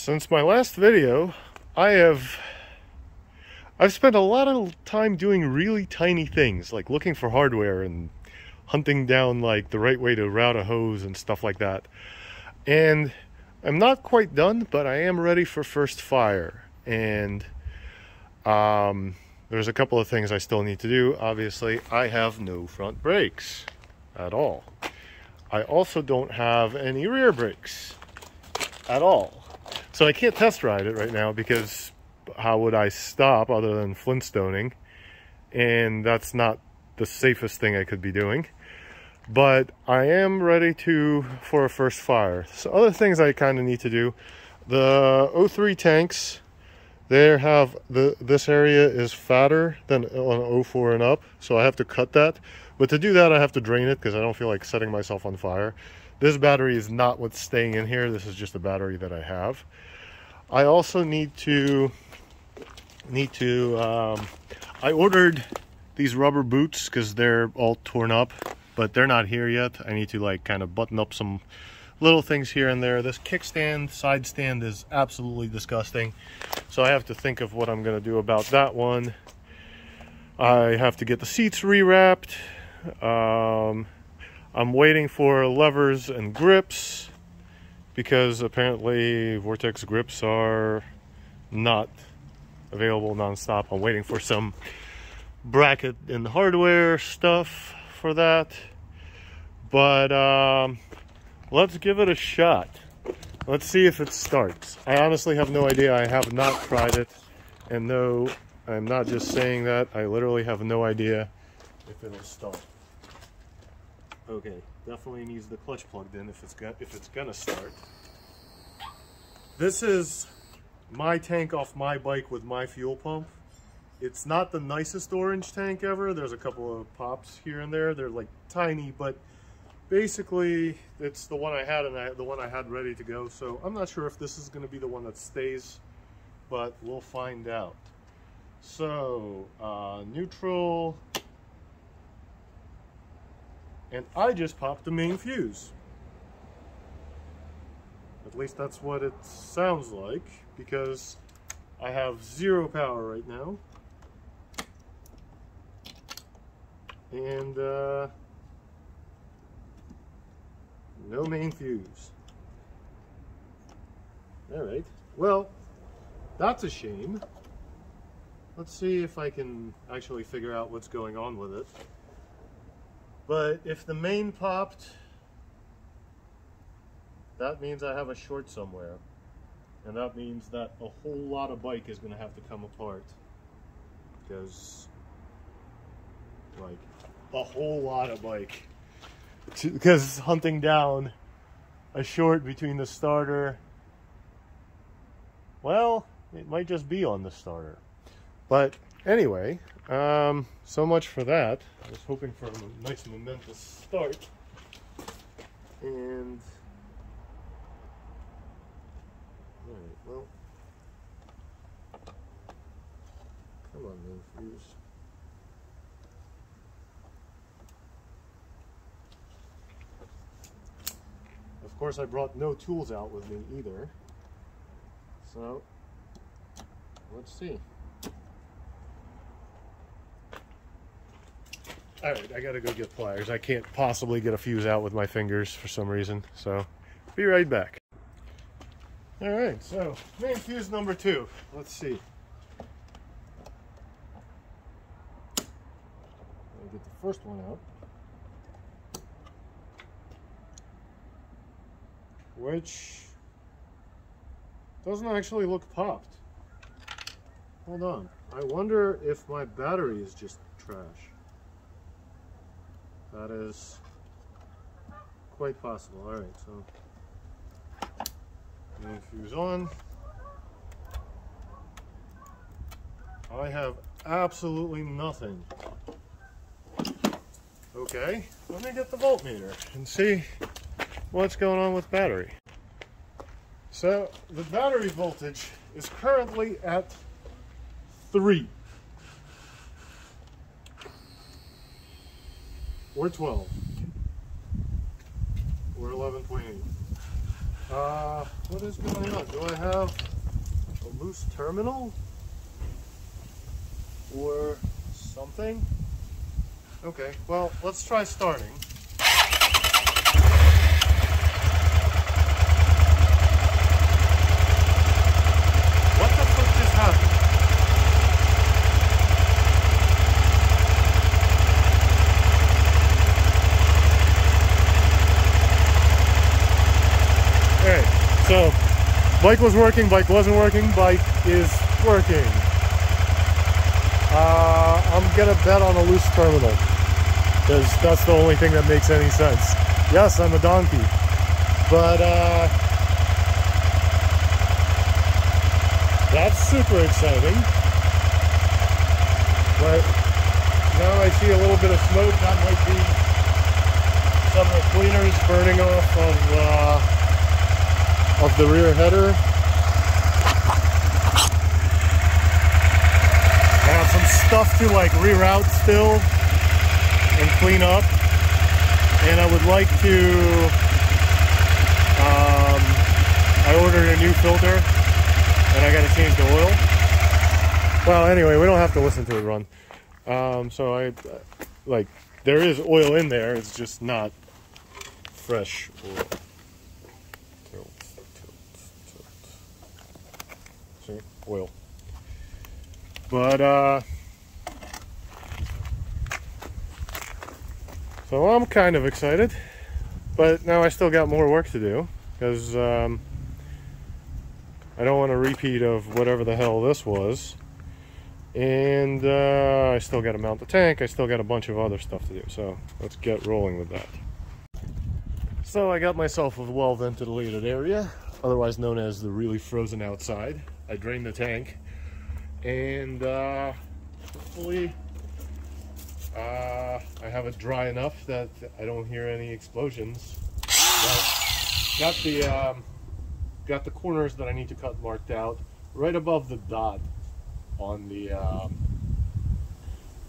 Since my last video, I've spent a lot of time doing really tiny things, like looking for hardware and hunting down like the right way to route a hose and stuff like that. And I'm not quite done, but I am ready for first fire. And there's a couple of things I still need to do. Obviously, I have no front brakes at all. I also don't have any rear brakes at all. So I can't test ride it right now because how would I stop other than Flintstoning? And that's not the safest thing I could be doing. But I am ready for a first fire. So other things I kind of need to do. The 03 tanks, this area is fatter than on 04 and up, so I have to cut that. But to do that, I have to drain it because I don't feel like setting myself on fire. This battery is not what's staying in here. This is just a battery that I have. I also need to I ordered these rubber boots because they're all torn up, but they're not here yet. I need to like kind of button up some little things here and there. This kickstand, side stand is absolutely disgusting. So I have to think of what I'm going to do about that one. I have to get the seats rewrapped. I'm waiting for levers and grips because apparently Vortex grips are not available non-stop. I'm waiting for some bracket and hardware stuff for that. But let's give it a shot. Let's see if it starts. I honestly have no idea. I have not tried it. And no, I'm not just saying that. I literally have no idea if it'll start. Okay, definitely needs the clutch plugged in if it's gonna start. This is my tank off my bike with my fuel pump. It's not the nicest orange tank ever. There's a couple of pops here and there. They're like tiny, but basically it's the one I had and the one I had ready to go. So I'm not sure if this is going to be the one that stays, but we'll find out. So neutral. And I just popped the main fuse. At least that's what it sounds like, because I have zero power right now. And no main fuse. Alright, well, that's a shame. Let's see if I can actually figure out what's going on with it. But if the main popped, that means I have a short somewhere. And that means that a whole lot of bike is going to have to come apart. Because, like, a whole lot of bike. Because hunting down a short between the starter, well, it might just be on the starter. But anyway, so much for that. I was hoping for a nice momentous start. And alright, well, come on, main fuse. Of course, I brought no tools out with me either. So let's see. Alright, I gotta go get pliers. I can't possibly get a fuse out with my fingers for some reason, so be right back. Alright, so main fuse number 2. Let's see. I'll get the first one out, which doesn't actually look popped. Hold on. I wonder if my battery is just trash. That is quite possible. Alright, so main fuse on. I have absolutely nothing. Okay, let me get the voltmeter and see what's going on with battery. So the battery voltage is currently at 3. Or 12. Or 11.8. What is going on? Do I have a loose terminal? Or something? Okay, well, let's try starting. What the fuck just happened? Alright, so bike was working, bike wasn't working, bike is working. I'm gonna bet on a loose terminal because that's the only thing that makes any sense. Yes, I'm a donkey, but that's super exciting. But now I see a little bit of smoke. That might be some of the cleaners burning off of the rear header. I have some stuff to like reroute still and clean up, and I would like to I ordered a new filter and I got to change the oil. Well, anyway, we don't have to listen to it run. So I like, there is oil in there, it's just not fresh oil. See, oil. But so I'm kind of excited, but now I still got more work to do because I don't want a repeat of whatever the hell this was, and I still got to mount the tank. I still got a bunch of other stuff to do, so let's get rolling with that. So I got myself a well-ventilated area, otherwise known as the really frozen outside. I drained the tank, and hopefully I have it dry enough that I don't hear any explosions. Got the corners that I need to cut marked out right above the dot on the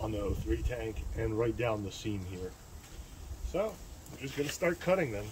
03 tank and right down the seam here. So I'm just gonna start cutting then.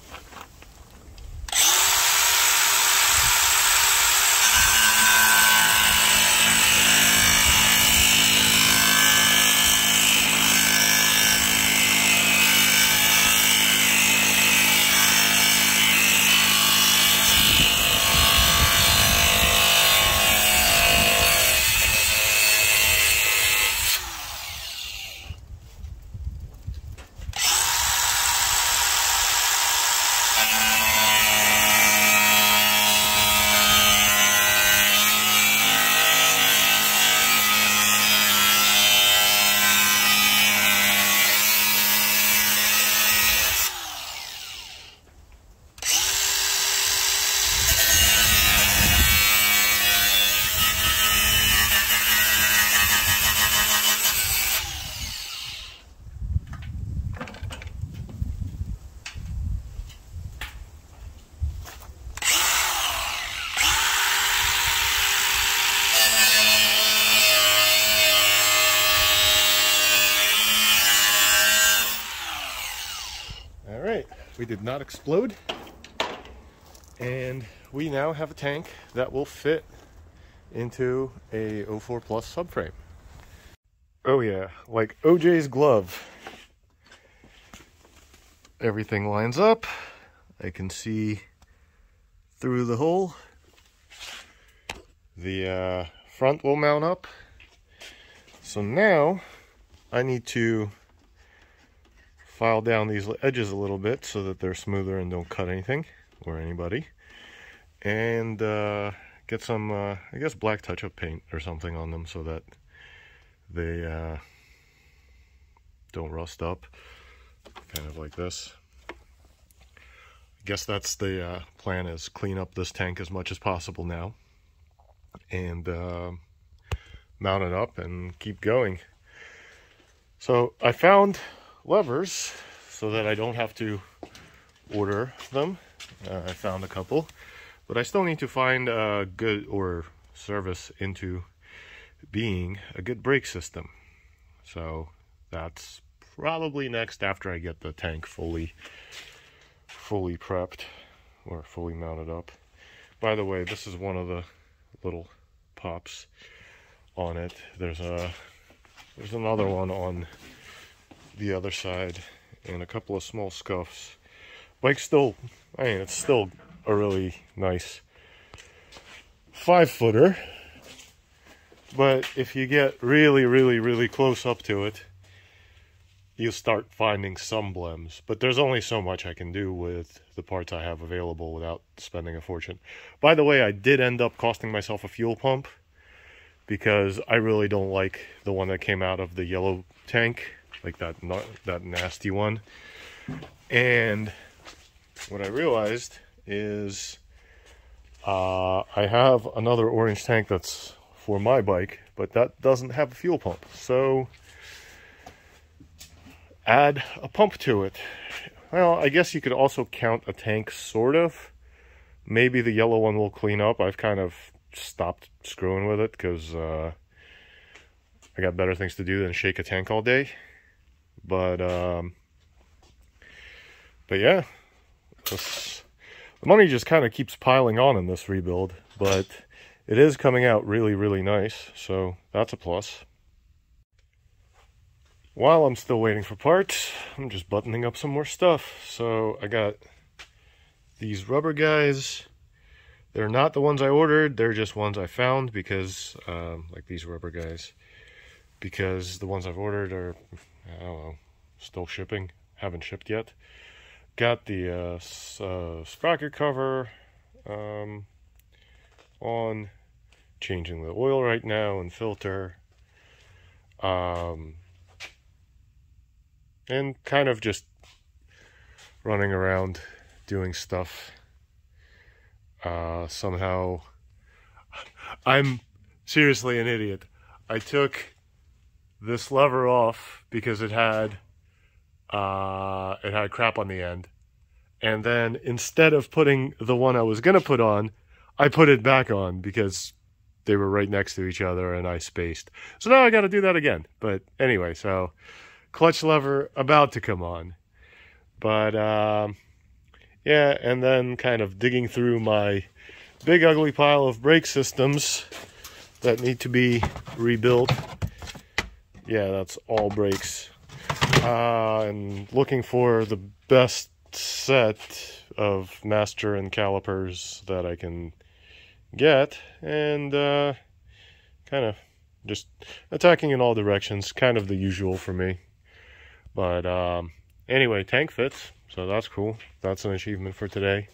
We did not explode, and we now have a tank that will fit into a 04 Plus subframe. Oh yeah, like OJ's glove. Everything lines up. I can see through the hole. The front will mount up. So now I need to file down these edges a little bit so that they're smoother and don't cut anything or anybody, and get some I guess black touch-up paint or something on them so that they don't rust up, kind of like this. I guess that's the plan, is clean up this tank as much as possible now and mount it up and keep going. So I found levers so that I don't have to order them. I found a couple, but I still need to find a good, or service into being a good brake system. So that's probably next after I get the tank fully prepped. or fully mounted up. By the way, this is one of the little pops on it. There's another one on the other side and a couple of small scuffs. Bike's still, I mean, it's still a really nice 5-footer, but if you get really close up to it, you'll start finding some blems. But there's only so much I can do with the parts I have available without spending a fortune. By the way, I did end up costing myself a fuel pump because I really don't like the one that came out of the yellow tank, like that nasty one. And what I realized is I have another orange tank that's for my bike, but that doesn't have a fuel pump. So add a pump to it. Well, I guess you could also count a tank, sort of. Maybe the yellow one will clean up. I've kind of stopped screwing with it because I got better things to do than shake a tank all day. But yeah, the money just kind of keeps piling on in this rebuild, but it is coming out really nice, so that's a plus. While I'm still waiting for parts, I'm just buttoning up some more stuff. So I got these rubber guys. They're not the ones I ordered, they're just ones I found because, like these rubber guys, because the ones I've ordered are, I don't know, still shipping, haven't shipped yet. Got the sprocket cover on, changing the oil right now and filter, and kind of just running around doing stuff. Somehow, I'm seriously an idiot. I took this lever off because it had crap on the end, and then instead of putting the one I was gonna put on, I put it back on because they were right next to each other and I spaced. So now I got to do that again. But anyway, so clutch lever about to come on, but yeah, and then kind of digging through my big ugly pile of brake systems that need to be rebuilt. Yeah, that's all brakes. And looking for the best set of master and calipers that I can get, and kind of just attacking in all directions, kind of the usual for me. But anyway, tank fits, so that's cool. That's an achievement for today.